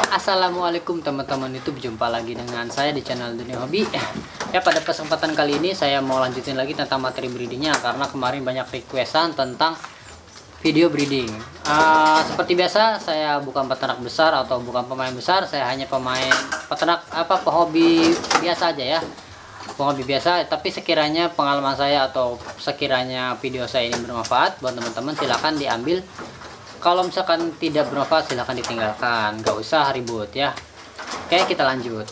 Assalamualaikum teman-teman YouTube, jumpa lagi dengan saya di channel Dunia Hobi. Ya, pada kesempatan kali ini saya mau lanjutin lagi tentang materi breedingnya, karena kemarin banyak requestan tentang video breeding. Seperti biasa, saya bukan peternak besar atau bukan pemain besar, saya hanya pemain peternak pehobi biasa aja ya, pehobi biasa. Tapi sekiranya pengalaman saya atau sekiranya video saya ini bermanfaat buat teman-teman, silahkan diambil. Kalau misalkan tidak bermanfaat, silahkan ditinggalkan, nggak usah ribut ya. Oke, kita lanjut.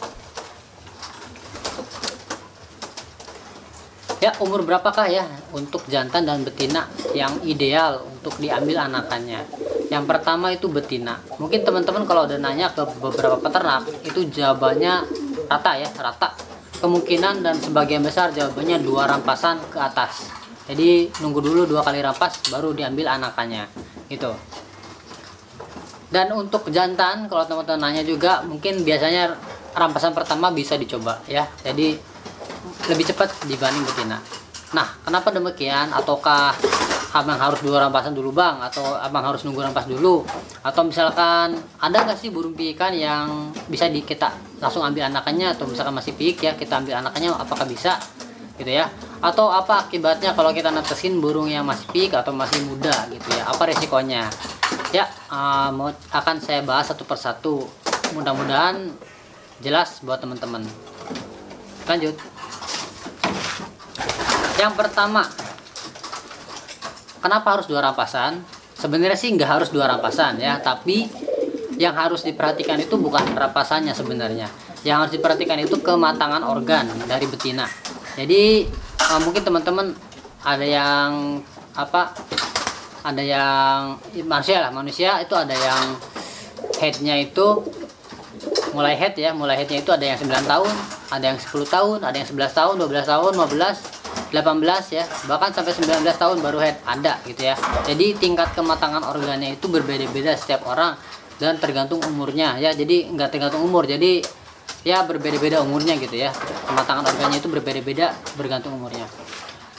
Ya, umur berapakah ya untuk jantan dan betina yang ideal untuk diambil anakannya? Yang pertama itu betina. Mungkin teman-teman kalau udah nanya ke beberapa peternak, itu jawabannya rata ya, rata. Kemungkinan dan sebagian besar jawabannya 2 rampasan ke atas. Jadi nunggu dulu 2 kali rampas baru diambil anakannya gitu. Dan untuk jantan, kalau teman-teman nanya juga, mungkin biasanya rampasan pertama bisa dicoba ya, jadi lebih cepat dibanding betina. Nah, kenapa demikian? Ataukah abang harus 2 rampasan dulu bang, atau abang harus nunggu rampas dulu? Atau misalkan ada nggak sih burung piikan yang bisa kita langsung ambil anakannya, atau misalkan masih piik ya kita ambil anakannya, apakah bisa gitu ya? Atau apa akibatnya kalau kita netesin burung yang masih piik atau masih muda gitu ya, apa resikonya ya? Akan saya bahas satu persatu, mudah-mudahan jelas buat teman-teman. Lanjut. Yang pertama, kenapa harus 2 rampasan? Sebenarnya sih nggak harus 2 rampasan ya, tapi yang harus diperhatikan itu bukan rampasannya sebenarnya. Yang harus diperhatikan itu kematangan organ dari betina. Jadi mungkin teman-teman ada yang ada yang manusia itu ada yang headnya itu mulai headnya itu ada yang 9 tahun, ada yang 10 tahun, ada yang 11 tahun, 12 tahun, 15, 18 ya, bahkan sampai 19 tahun baru head ada gitu ya. Jadi tingkat kematangan organnya itu berbeda-beda setiap orang dan tergantung umurnya ya. Jadi nggak tergantung umur, jadi ya berbeda-beda umurnya gitu ya. Kematangan organnya itu berbeda-beda bergantung umurnya.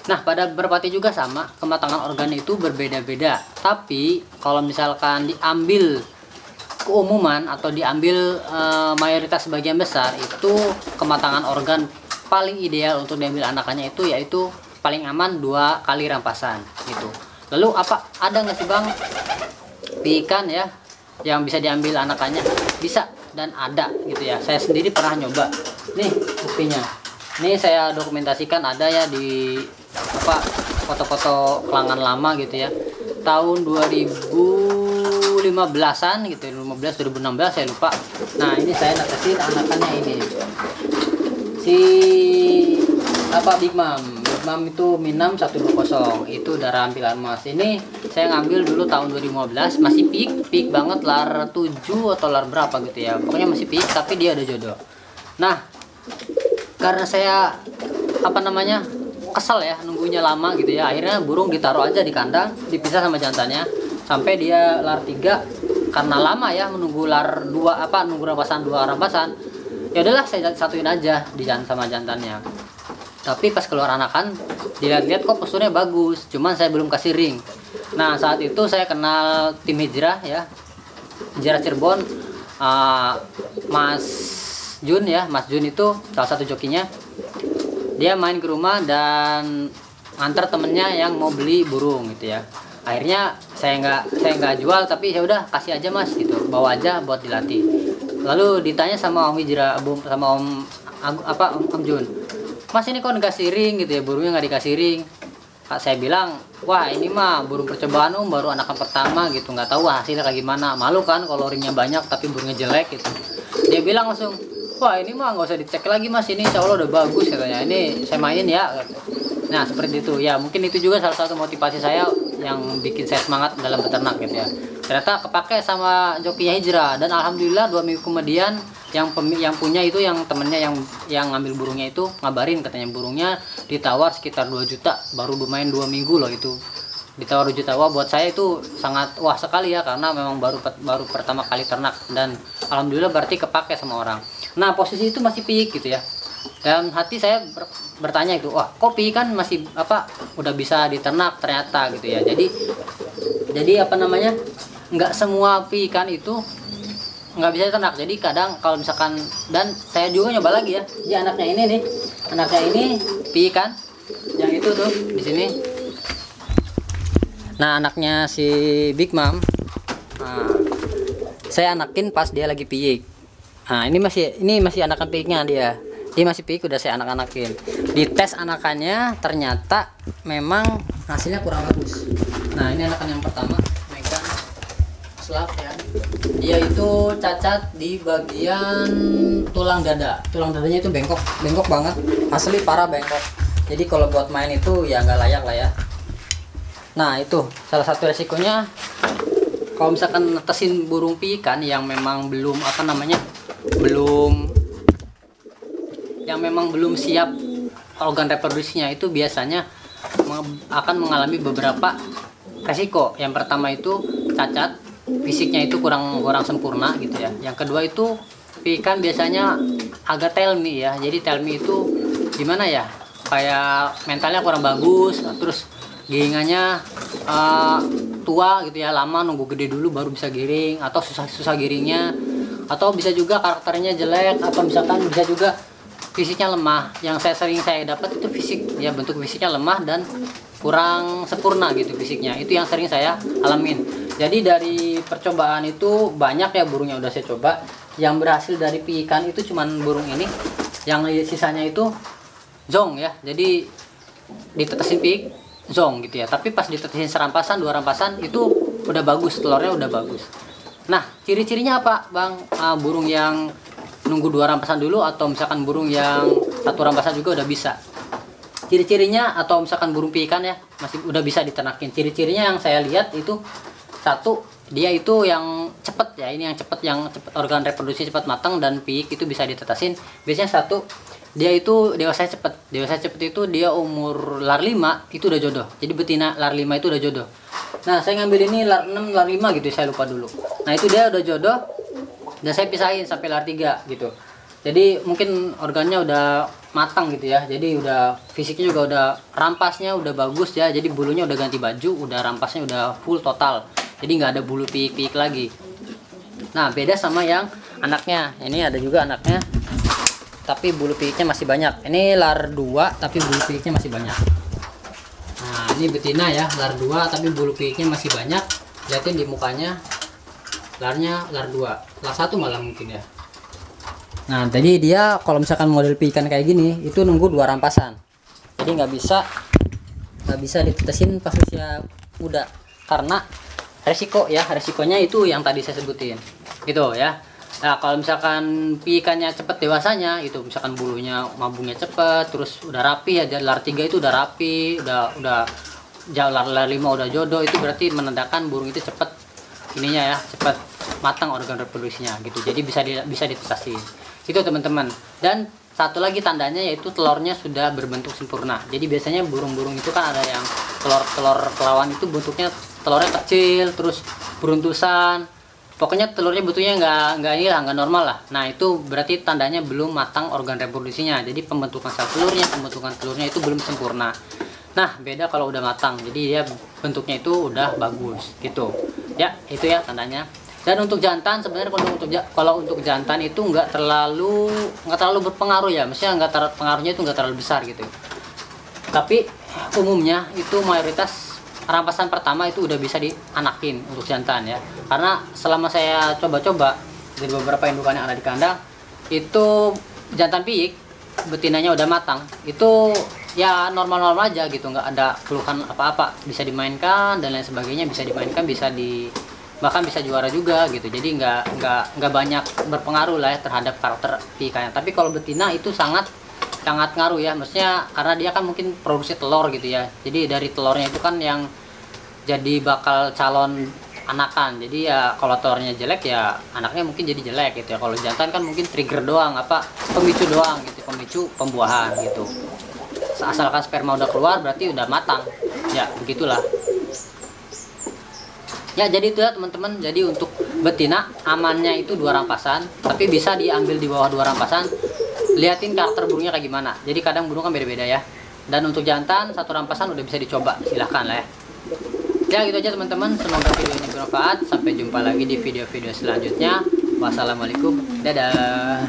Nah, pada merpati juga sama, kematangan organ itu berbeda-beda. Tapi kalau misalkan diambil keumuman atau diambil mayoritas sebagian besar, itu kematangan organ paling ideal untuk diambil anakannya itu yaitu paling aman 2 kali rampasan gitu. Lalu ada nggak sih bang piikan ya yang bisa diambil anakannya? Bisa dan ada gitu ya. Saya sendiri pernah nyoba. Nih buktinya. Ini saya dokumentasikan, ada ya di foto-foto kelangan lama gitu ya, tahun 2015an gitu, 2016 saya lupa. Nah, ini saya netesin anakannya ini si Big Mom itu Minam 120, itu darah ampilan emas. Ini saya ngambil dulu tahun 2015, masih peak banget, lar 7 atau lar berapa gitu ya, pokoknya masih peak, tapi dia ada jodoh. Nah, karena saya kesel ya nunggunya lama gitu ya, akhirnya burung ditaruh aja di kandang, dipisah sama jantannya sampai dia lar 3. Karena lama ya menunggu lar 2 nunggu rampasan 2 rampasan, ya udahlah saya satuin aja di sama jantannya. Tapi pas keluar anakan dilihat-lihat kok posturnya bagus, cuman saya belum kasih ring. Nah, saat itu saya kenal tim Hijrah ya, Hijrah Cirebon, Mas Jun ya. Mas Jun itu salah satu jokinya. Dia main ke rumah dan antar temennya yang mau beli burung gitu ya. Akhirnya saya nggak jual, tapi ya udah kasih aja mas gitu, bawa aja buat dilatih. Lalu ditanya sama Om Hijrah, sama Om Jun, mas ini kok dikasih ring gitu ya, burungnya nggak dikasih ring. Saya bilang, wah ini mah burung percobaan om, baru anakan pertama gitu, nggak tahu hasilnya kayak gimana. Malu kan kalau ringnya banyak tapi burungnya jelek gitu. Dia bilang langsung, wah ini mah nggak usah dicek lagi mas, ini insya Allah udah bagus katanya, ini saya mainin ya. Nah seperti itu ya, mungkin itu juga salah satu motivasi saya yang bikin saya semangat dalam beternak gitu ya. Ternyata kepake sama jokinya Hijrah, dan alhamdulillah 2 minggu kemudian yang punya itu, yang temennya yang ngambil burungnya itu ngabarin, katanya burungnya ditawar sekitar 2 juta baru bermain 2 minggu loh itu. Ditawar 2 juta, wah buat saya itu sangat wah sekali ya, karena memang baru pertama kali ternak, dan alhamdulillah berarti kepake sama orang. Nah, posisi itu masih piik gitu ya. Dalam hati saya bertanya itu, wah kok piikan masih udah bisa diternak ternyata gitu ya. Jadi nggak semua piikan itu nggak bisa diternak. Jadi kadang kalau misalkan, dan saya juga nyoba lagi ya, anaknya ini nih, anaknya ini piik kan, yang itu tuh di sini. Nah anaknya si Big Mom, nah, saya anakin pas dia lagi piik. Nah ini masih anakan piiknya dia masih piik, udah saya anak-anakin. Di tes anakannya ternyata memang hasilnya kurang bagus. Nah ini anakan yang pertama, Mega Slap ya, dia itu cacat di bagian tulang dada. Tulang dadanya itu bengkok banget, asli parah bengkok. Jadi kalau buat main itu ya nggak layak lah ya. Nah itu salah satu resikonya kalau misalkan netesin burung piikan yang memang belum belum siap organ reproduksinya, itu biasanya akan mengalami beberapa resiko. Yang pertama itu cacat, fisiknya itu kurang sempurna gitu ya. Yang kedua itu piikan biasanya agak tell me ya. Jadi tell me itu gimana ya, kayak mentalnya kurang bagus, terus giringannya tua gitu ya, lama nunggu gede dulu baru bisa giring, atau susah giringnya, atau bisa juga karakternya jelek, atau misalkan bisa juga fisiknya lemah. Yang saya dapat itu fisik ya, bentuk fisiknya lemah dan kurang sempurna gitu fisiknya. Itu yang sering saya alamin. Jadi dari percobaan itu banyak ya burungnya udah saya coba. Yang berhasil dari piikan itu cuman burung ini, yang sisanya itu zong ya. Jadi ditetesin piik zong gitu ya. Tapi pas ditetesin serampasan, 2 rampasan itu udah bagus, telurnya udah bagus. Nah ciri-cirinya apa Bang? Burung yang nunggu 2 rampasan dulu, atau misalkan burung yang 1 rampasan juga udah bisa. Ciri-cirinya, atau misalkan burung piikan ya masih udah bisa diternakin. Ciri-cirinya yang saya lihat itu, satu, dia itu yang cepet ya, ini yang cepet organ reproduksi cepat matang, dan piik itu bisa ditetesin. Biasanya satu, dia itu dewasa cepet itu dia umur lar 5 itu udah jodoh. Jadi betina lar 5 itu udah jodoh. Nah saya ngambil ini lar 6 lar 5 gitu, saya lupa dulu. Nah itu dia udah jodoh, dan saya pisahin sampai lar 3 gitu. Jadi mungkin organnya udah matang gitu ya. Jadi udah fisiknya juga udah, rampasnya udah bagus ya. Jadi bulunya udah ganti baju, udah rampasnya udah full total. Jadi nggak ada bulu piik-piik lagi. Nah beda sama yang anaknya. Ini ada juga anaknya, tapi bulu piiknya masih banyak. Ini lar 2 tapi bulu piiknya masih banyak. Nah ini betina ya, lar 2 tapi bulu piiknya masih banyak. Lihatin di mukanya, larnya lar 2, lar 1 malah mungkin ya. Nah jadi dia kalau misalkan model piikan kayak gini itu nunggu 2 rampasan. Jadi nggak bisa ditetesin pas usia muda, karena resikonya itu yang tadi saya sebutin gitu ya. Nah kalau misalkan piikannya cepet dewasanya, itu misalkan bulunya mabungnya cepet, terus udah rapi ya, lar 3 itu udah rapi, udah lar 5 udah jodoh, itu berarti menandakan burung itu cepet ininya ya, cepet matang organ reproduksinya gitu. Jadi bisa ditetesin itu teman-teman. Dan satu lagi tandanya yaitu telurnya sudah berbentuk sempurna. Jadi biasanya burung-burung itu kan ada yang telur kelawan itu bentuknya telurnya kecil, terus beruntusan, pokoknya telurnya bentuknya nggak normal lah. Nah itu berarti tandanya belum matang organ reproduksinya. Jadi pembentukan telurnya itu belum sempurna. Nah beda kalau udah matang, jadi dia bentuknya itu udah bagus gitu ya. Itu ya tandanya. Dan untuk jantan sebenarnya kalau untuk jantan itu nggak terlalu berpengaruh ya, maksudnya pengaruhnya itu nggak terlalu besar gitu. Tapi umumnya itu mayoritas rampasan pertama itu udah bisa dianakin untuk jantan ya. Karena selama saya coba-coba dari beberapa indukan yang ada di kandang, itu jantan piik betinanya udah matang, itu ya normal-normal aja gitu, nggak ada keluhan apa-apa, bisa dimainkan dan lain sebagainya, bahkan bisa juara juga gitu. Jadi nggak banyak berpengaruh lah ya terhadap karakter piikannya. Tapi kalau betina itu sangat ngaruh ya, maksudnya karena dia kan mungkin produksi telur gitu ya. Jadi dari telurnya itu kan yang jadi bakal calon anakan. Jadi ya kalau telurnya jelek ya anaknya mungkin jadi jelek gitu ya. Kalau jantan kan mungkin trigger doang, pemicu doang gitu, pemicu pembuahan gitu. Asalkan sperma udah keluar berarti udah matang ya, begitulah ya. Jadi itu ya teman-teman. Jadi untuk betina amannya itu 2 rampasan, tapi bisa diambil di bawah 2 rampasan. Liatin karakter burungnya kayak gimana. Jadi kadang burung kan beda-beda ya. Dan untuk jantan 1 rampasan udah bisa dicoba, silahkan lah ya. Ya gitu aja teman-teman, semoga video ini bermanfaat. Sampai jumpa lagi di video-video selanjutnya. Wassalamualaikum, dadah.